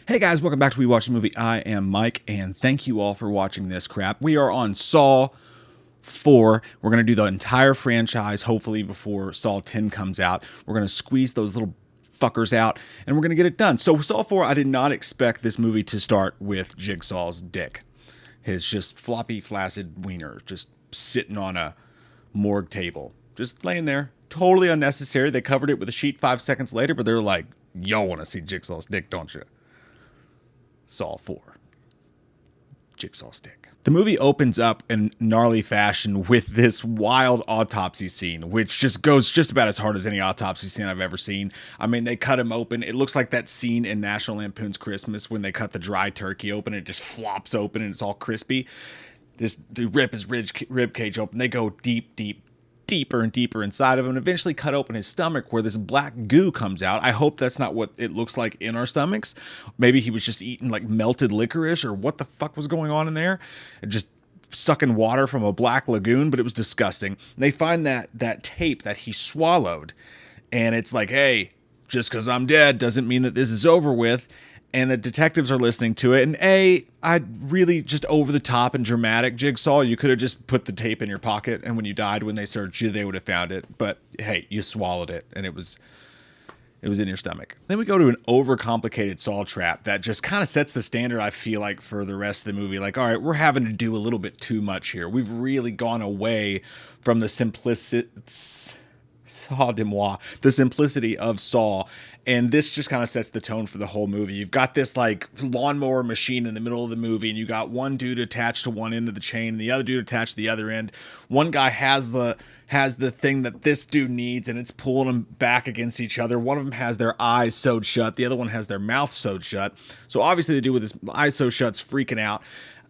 Hey guys, welcome back to We Watch the Movie. I am Mike, and thank you all for watching this crap. We are on Saw 4. We're going to do the entire franchise, hopefully before Saw 10 comes out. We're going to squeeze those little fuckers out, and we're going to get it done. So Saw 4, I did not expect this movie to start with Jigsaw's dick. His just floppy, flaccid wiener just sitting on a morgue table. Just laying there. Totally unnecessary. They covered it with a sheet 5 seconds later, but they're like, y'all want to see Jigsaw's dick, don't you? Saw 4. Jigsaw stick. The movie opens up in gnarly fashion with this wild autopsy scene, which just goes just about as hard as any autopsy scene I've ever seen. I mean, they cut him open. It looks like that scene in National Lampoon's Christmas when they cut the dry turkey open and it just flops open and it's all crispy. This dude rip his rib cage open. They go deeper and deeper inside of him and eventually cut open his stomach where this black goo comes out. I hope that's not what it looks like in our stomachs. Maybe he was just eating like melted licorice or what the fuck was going on in there. And just sucking water from a black lagoon, but it was disgusting. And they find that tape that he swallowed. And it's like, hey, just because I'm dead doesn't mean that this is over with. And the detectives are listening to it. And I really just over the top and dramatic Jigsaw. You could have just put the tape in your pocket, and when you died, when they searched you, they would have found it. But hey, you swallowed it, and it was in your stomach. Then we go to an overcomplicated Saw trap that just kind of sets the standard, I feel like, for the rest of the movie. Like, all right, we're having to do a little bit too much here. We've really gone away from the simplicity of Saw, and this just kind of sets the tone for the whole movie. You've got this like lawnmower machine in the middle of the movie, and you got one dude attached to one end of the chain and the other dude attached to the other end. One guy has the thing that this dude needs, and it's pulling them back against each other. One of them has their eyes sewed shut, the other one has their mouth sewed shut. So obviously the dude with his eyes sewed shut's freaking out.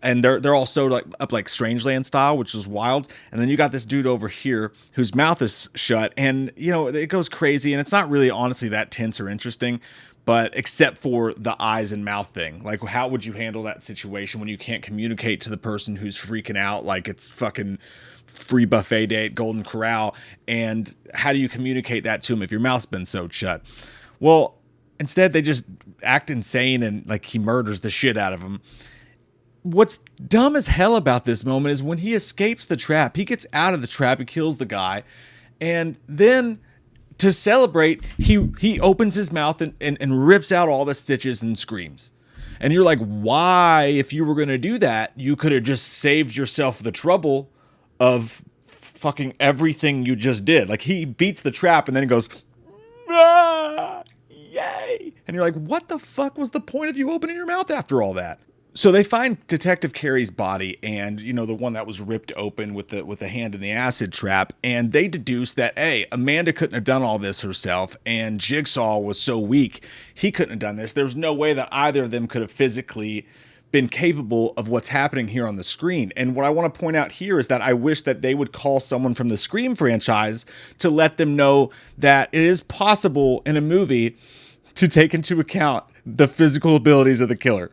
And they're all sewed up like Strangeland style, which is wild. And then you got this dude over here whose mouth is shut, and you know it goes crazy. And it's not really honestly that tense or interesting, but except for the eyes and mouth thing. Like, how would you handle that situation when you can't communicate to the person who's freaking out like it's fucking free buffet day at Golden Corral? And how do you communicate that to him if your mouth's been sewed shut? Well, instead they just act insane and like he murders the shit out of him. What's dumb as hell about this moment is when he escapes the trap, he gets out of the trap, he kills the guy, and then to celebrate, he opens his mouth and rips out all the stitches and screams. And you're like, why, if you were going to do that, you could have just saved yourself the trouble of fucking everything you just did. Like, he beats the trap and then he goes, ah, yay. And you're like, what the fuck was the point of you opening your mouth after all that? So they find Detective Carey's body, and you know, the one that was ripped open with the hand in the acid trap, and they deduce that Amanda couldn't have done all this herself, and Jigsaw was so weak he couldn't have done this. There's no way that either of them could have physically been capable of what's happening here on the screen. And what I want to point out here is that I wish that they would call someone from the Scream franchise to let them know that it is possible in a movie to take into account the physical abilities of the killer.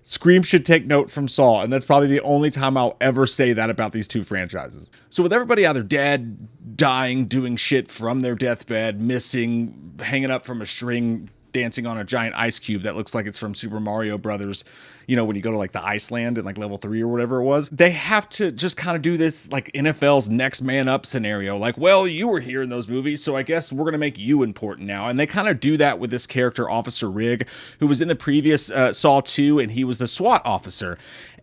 Scream should take note from Saw, and that's probably the only time I'll ever say that about these two franchises. So with everybody either dead, dying, doing shit from their deathbed, missing, hanging up from a string, dancing on a giant ice cube that looks like it's from Super Mario Brothers, you know, when you go to like the Iceland in like level 3 or whatever it was, they have to just kind of do this like NFL's next man up scenario. Like, well, you were here in those movies, so I guess we're going to make you important now. And they kind of do that with this character, Officer Rigg, who was in the previous Saw 2, and he was the SWAT officer.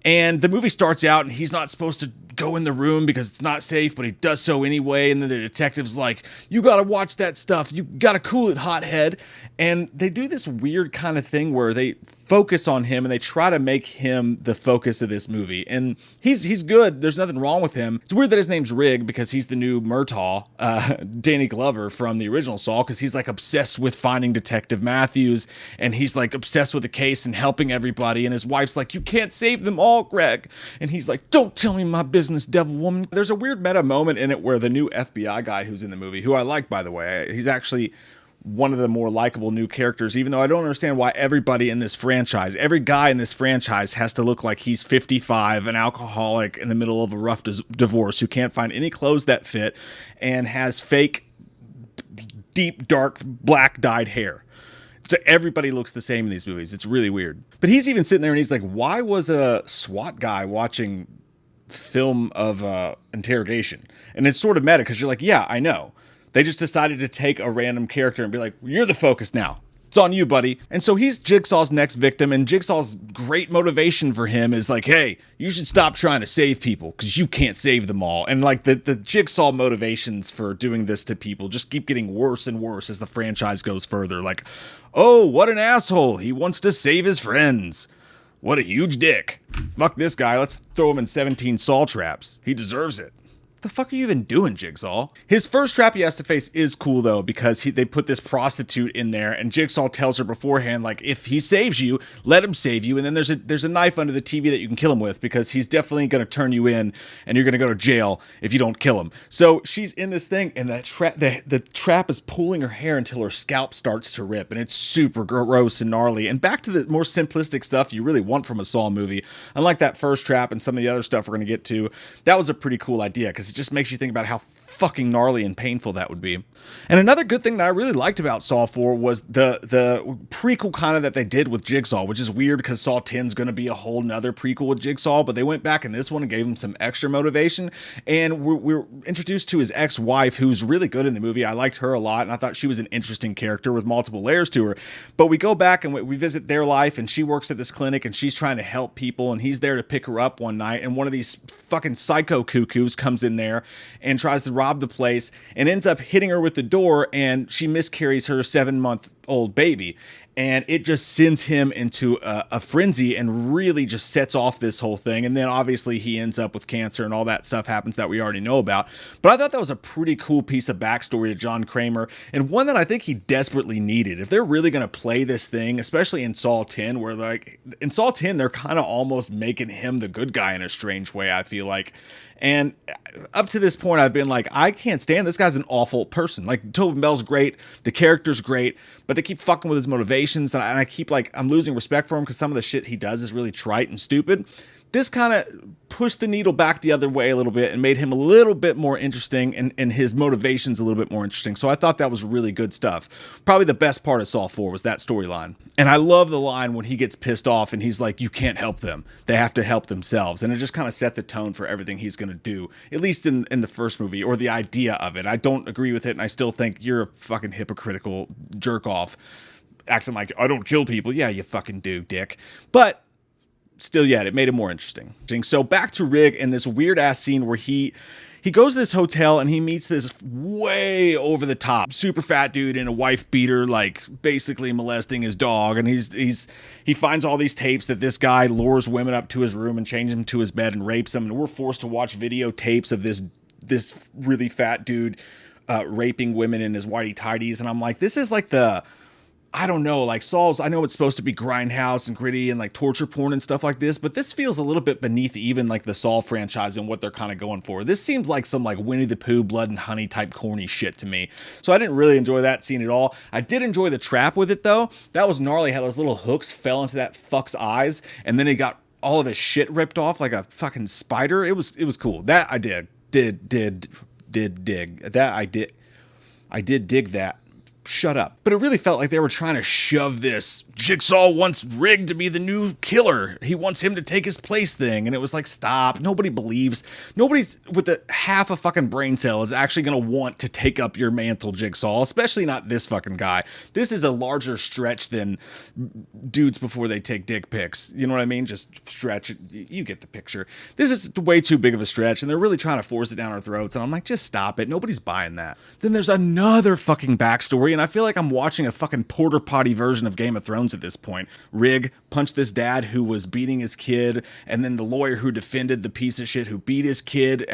And the movie starts out and he's not supposed to go in the room because it's not safe, but he does so anyway. And then the detective's like, you got to watch that stuff. You got to cool it, hothead. And they do this weird kind of thing where they focus on him and they try to make him the focus of this movie. And he's good. There's nothing wrong with him. It's weird that his name's Rigg because he's the new Murtaugh, Danny Glover from the original Saw, because he's like obsessed with finding Detective Matthews, and he's like obsessed with the case and helping everybody. And his wife's like, you can't save them all, Greg. And he's like, don't tell me my business, devil woman. There's a weird meta moment in it where the new FBI guy who's in the movie, who I like, by the way, he's actually one of the more likable new characters, even though I don't understand why everybody in this franchise, every guy in this franchise has to look like he's 55, an alcoholic in the middle of a rough divorce, who can't find any clothes that fit and has fake, deep, dark, black dyed hair. So everybody looks the same in these movies. It's really weird. But he's even sitting there and he's like, why was a SWAT guy watching film of interrogation? And it's sort of meta because you're like, yeah, I know. They just decided to take a random character and be like, you're the focus now. It's on you, buddy. And so he's Jigsaw's next victim, and Jigsaw's great motivation for him is like, hey, you should stop trying to save people because you can't save them all. And like the Jigsaw motivations for doing this to people just keep getting worse and worse as the franchise goes further. Like, oh, what an asshole. He wants to save his friends. What a huge dick. Fuck this guy. Let's throw him in 17 Saw traps. He deserves it. What the fuck are you even doing, Jigsaw? His first trap he has to face is cool, though, because they put this prostitute in there, and Jigsaw tells her beforehand, like, if he saves you, let him save you, and then there's a knife under the TV that you can kill him with, because he's definitely going to turn you in, and you're going to go to jail if you don't kill him. So she's in this thing, and the trap is pulling her hair until her scalp starts to rip, and it's super gross and gnarly. And back to the more simplistic stuff you really want from a Saw movie. Unlike that first trap and some of the other stuff we're going to get to, that was a pretty cool idea, because it just makes you think about how fucking gnarly and painful that would be. And another good thing that I really liked about Saw 4 was the prequel kind of that they did with Jigsaw, which is weird because Saw 10 is going to be a whole nother prequel with Jigsaw, but they went back in this one and gave him some extra motivation. And we're introduced to his ex-wife, who's really good in the movie. I liked her a lot, and I thought she was an interesting character with multiple layers to her. But we go back and we visit their life, and she works at this clinic, and she's trying to help people, and he's there to pick her up one night, and one of these fucking psycho cuckoos comes in there and tries to rob the place and ends up hitting her with the door, and she miscarries her 7-month-old baby. And it just sends him into a frenzy and really just sets off this whole thing. And then obviously he ends up with cancer and all that stuff happens that we already know about. But I thought that was a pretty cool piece of backstory to John Kramer, and one that I think he desperately needed. If they're really going to play this thing, especially in Saw 10, where like in Saw 10, they're kind of almost making him the good guy in a strange way, I feel like. And up to this point, I've been like, I can't stand this guy's an awful person. Like, Tobin Bell's great, the character's great, but they keep fucking with his motivations, and I keep like, I'm losing respect for him because some of the shit he does is really trite and stupid. This kind of pushed the needle back the other way a little bit and made him a little bit more interesting, and his motivations a little bit more interesting. So I thought that was really good stuff. Probably the best part of Saw 4 was that storyline. And I love the line when he gets pissed off and he's like, you can't help them. They have to help themselves. And it just kind of set the tone for everything he's going to do, at least in the first movie, or the idea of it. I don't agree with it, and I still think you're a fucking hypocritical jerk off acting like I don't kill people. Yeah, you fucking do, dick. But still, yet it made it more interesting. So back to Rigg in this weird ass scene where he goes to this hotel and he meets this way over the top super fat dude in a wife beater, like basically molesting his dog. And he finds all these tapes that this guy lures women up to his room and changes them to his bed and rapes them. And we're forced to watch videotapes of this really fat dude raping women in his whitey tighties. And I'm like, this is like I don't know, like Saul's, I know it's supposed to be grindhouse and gritty and like torture porn and stuff like this, but this feels a little bit beneath even like the Saul franchise and what they're kind of going for. This seems like some like Winnie the Pooh, Blood and Honey type corny shit to me. So I didn't really enjoy that scene at all. I did enjoy the trap with it though. That was gnarly how those little hooks fell into that fuck's eyes and then he got all of his shit ripped off like a fucking spider. It was cool. That I did dig. That I did dig that. Shut up. But it really felt like they were trying to shove this Jigsaw wants Rigg to be the new killer. He wants him to take his place thing. And it was like, stop. Nobody's with a half a fucking brain cell is actually going to want to take up your mantle, Jigsaw, especially not this fucking guy. This is a larger stretch than dudes before they take dick pics. You know what I mean? Just stretch it. You get the picture. This is way too big of a stretch and they're really trying to force it down our throats. And I'm like, just stop it. Nobody's buying that. Then there's another fucking backstory. And I feel like I'm watching a fucking porter potty version of Game of Thrones at this point. Rigg punched this dad who was beating his kid, and then the lawyer who defended the piece of shit who beat his kid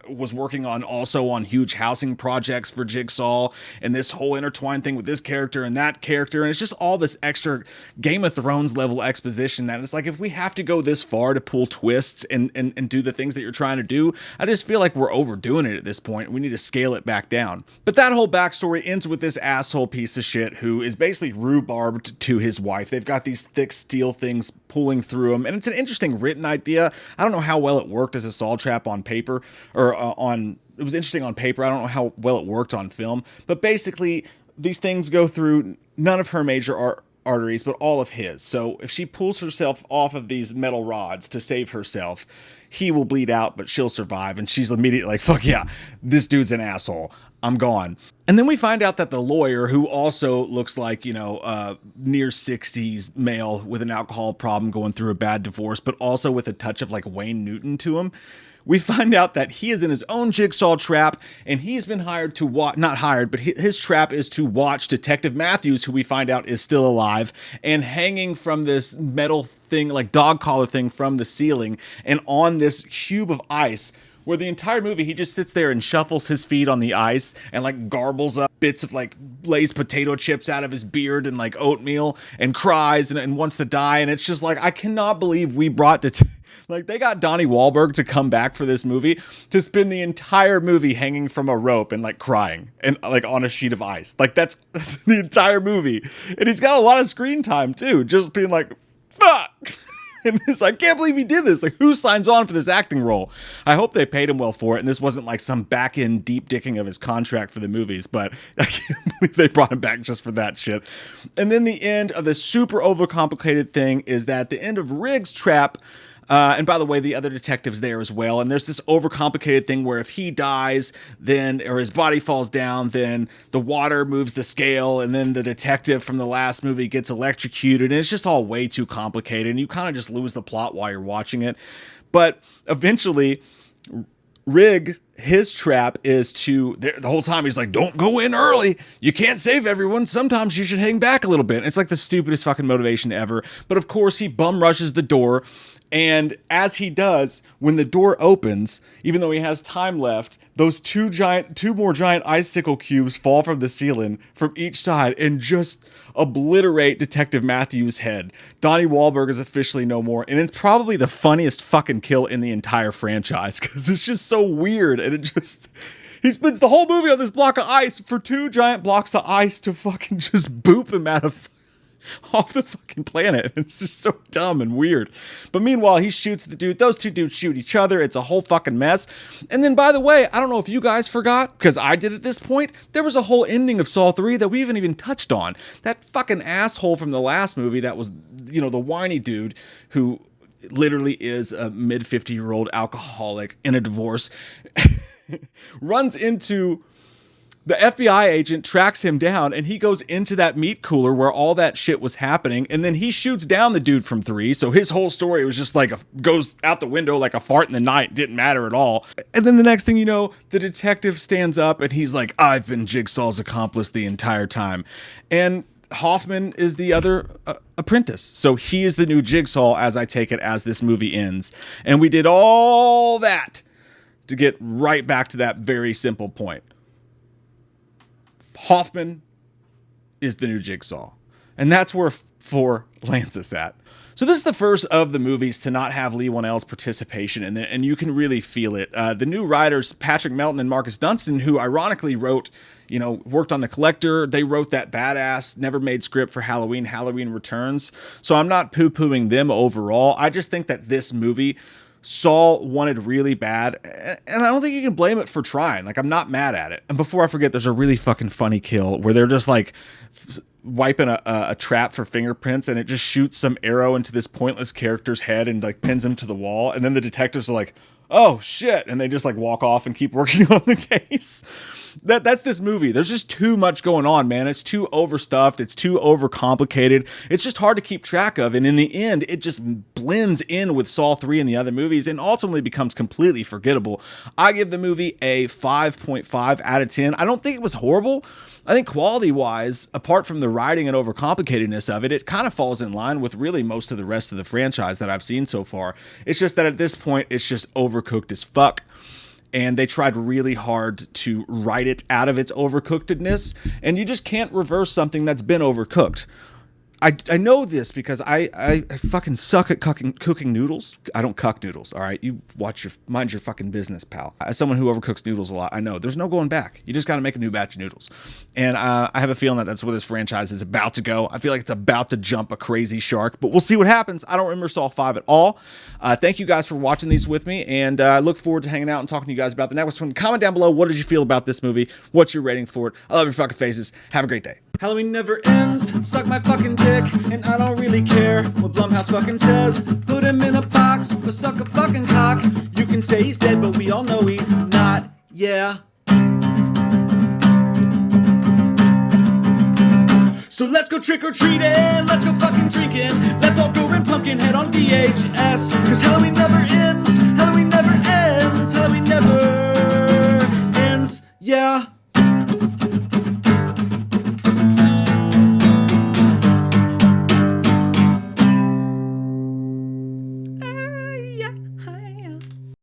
was working on huge housing projects for Jigsaw, and this whole intertwined thing with this character and that character, and it's just all this extra Game of Thrones level exposition that it's like, if we have to go this far to pull twists and do the things that you're trying to do, I just feel like we're overdoing it at this point. We need to scale it back down. But that whole backstory ends with this asshole piece of shit who is basically rhubarbed to his wife. They've got these thick steel things pulling through him, and it's an interesting written idea. I don't know how well it worked as a Saw trap on paper, or it was interesting on paper. I don't know how well it worked on film, but basically these things go through none of her major arteries, but all of his. So if she pulls herself off of these metal rods to save herself, he will bleed out, but she'll survive. And she's immediately like, fuck yeah, this dude's an asshole. I'm gone. And then we find out that the lawyer, who also looks like, near 60s male with an alcohol problem going through a bad divorce, but also with a touch of like Wayne Newton to him, we find out that he is in his own jigsaw trap, and he's been hired to watch, not hired, but his trap is to watch Detective Matthews, who we find out is still alive, and hanging from this metal thing, like dog collar thing from the ceiling, and on this cube of ice, where the entire movie he just sits there and shuffles his feet on the ice and like garbles up bits of like Lay's potato chips out of his beard and like oatmeal and cries and wants to die. And it's just like, I cannot believe we brought like they got Donnie Wahlberg to come back for this movie to spend the entire movie hanging from a rope and like crying and like on a sheet of ice. Like that's the entire movie. And he's got a lot of screen time too, just being like, fuck. And it's like, I can't believe he did this. Like, who signs on for this acting role? I hope they paid him well for it, and this wasn't like some back-end deep dicking of his contract for the movies, but I can't believe they brought him back just for that shit. And then the end of the super overcomplicated thing is that the end of Rigg's trap, and by the way, the other detective's there as well. And there's this overcomplicated thing where if he dies, then, or his body falls down, then the water moves the scale, and then the detective from the last movie gets electrocuted. And it's just all way too complicated, and you kind of just lose the plot while you're watching it. But eventually, Rigg, his trap is to, the whole time he's like, don't go in early. You can't save everyone. Sometimes you should hang back a little bit. And it's like the stupidest fucking motivation ever. But of course, he bum rushes the door. And as he does, when the door opens, even though he has time left, those two more giant icicle cubes fall from the ceiling from each side and just obliterate Detective Matthews' head. Donnie Wahlberg is officially no more. And it's probably the funniest fucking kill in the entire franchise because it's just so weird. And it just, he spends the whole movie on this block of ice for two giant blocks of ice to fucking just boop him out of off the fucking planet. It's just so dumb and weird. But meanwhile, he shoots the dude. Those two dudes shoot each other. It's a whole fucking mess. And then, by the way, I don't know if you guys forgot, because I did at this point, there was a whole ending of Saw 3 that we haven't even touched on. That fucking asshole from the last movie that was, the whiny dude who literally is a mid-50-year-old alcoholic in a divorce, runs into the FBI agent, tracks him down, and he goes into that meat cooler where all that shit was happening, and then he shoots down the dude from 3, so his whole story was just like, goes out the window like a fart in the night, didn't matter at all. And then the next thing you know, the detective stands up, and he's like, I've been Jigsaw's accomplice the entire time. And Hoffman is the other apprentice, so he is the new Jigsaw, as I take it, as this movie ends. And we did all that to get right back to that very simple point. Hoffman is the new Jigsaw. And that's where 4 lands us at. So this is the first of the movies to not have Lee Whannell's participation in it, and you can really feel it. The new writers, Patrick Melton and Marcus Dunstan, who ironically wrote, worked on The Collector. They wrote that badass, never made script for Halloween Returns. So I'm not poo-pooing them overall. I just think that this movie Saw wanted really bad, and I don't think you can blame it for trying. Like, I'm not mad at it. And before I forget, there's a really fucking funny kill where they're just like wiping a trap for fingerprints, and it just shoots some arrow into this pointless character's head and like pins him to the wall. And then the detectives are like, oh shit, and they just like walk off and keep working on the case. That's this movie. There's just too much going on, man. It's too overstuffed. It's too overcomplicated. It's just hard to keep track of. And in the end, it just blends in with Saw 3 and the other movies and ultimately becomes completely forgettable. I give the movie a 5.5 out of 10. I don't think it was horrible. I think quality-wise, apart from the writing and overcomplicatedness of it, it kind of falls in line with really most of the rest of the franchise that I've seen so far. It's just that at this point, it's just overcooked as fuck. And they tried really hard to write it out of its overcookedness, and you just can't reverse something that's been overcooked. I know this because I fucking suck at cooking noodles. I don't cuck noodles, all right? You mind your fucking business, pal. As someone who overcooks noodles a lot, I know there's no going back. You just got to make a new batch of noodles. And I have a feeling that that's where this franchise is about to go. I feel like it's about to jump a crazy shark, but we'll see what happens. I don't remember Saw 5 at all. Thank you guys for watching these with me, and I look forward to hanging out and talking to you guys about the next one. Comment down below, what did you feel about this movie? What's your rating for it? I love your fucking faces. Have a great day. Halloween never ends, suck my fucking dick, and I don't really care what Blumhouse fucking says. Put him in a box, or suck a fucking cock. You can say he's dead, but we all know he's not, yeah. So let's go trick-or-treating, let's go fucking drinking, let's all go rent Pumpkinhead on VHS, cause Halloween never ends.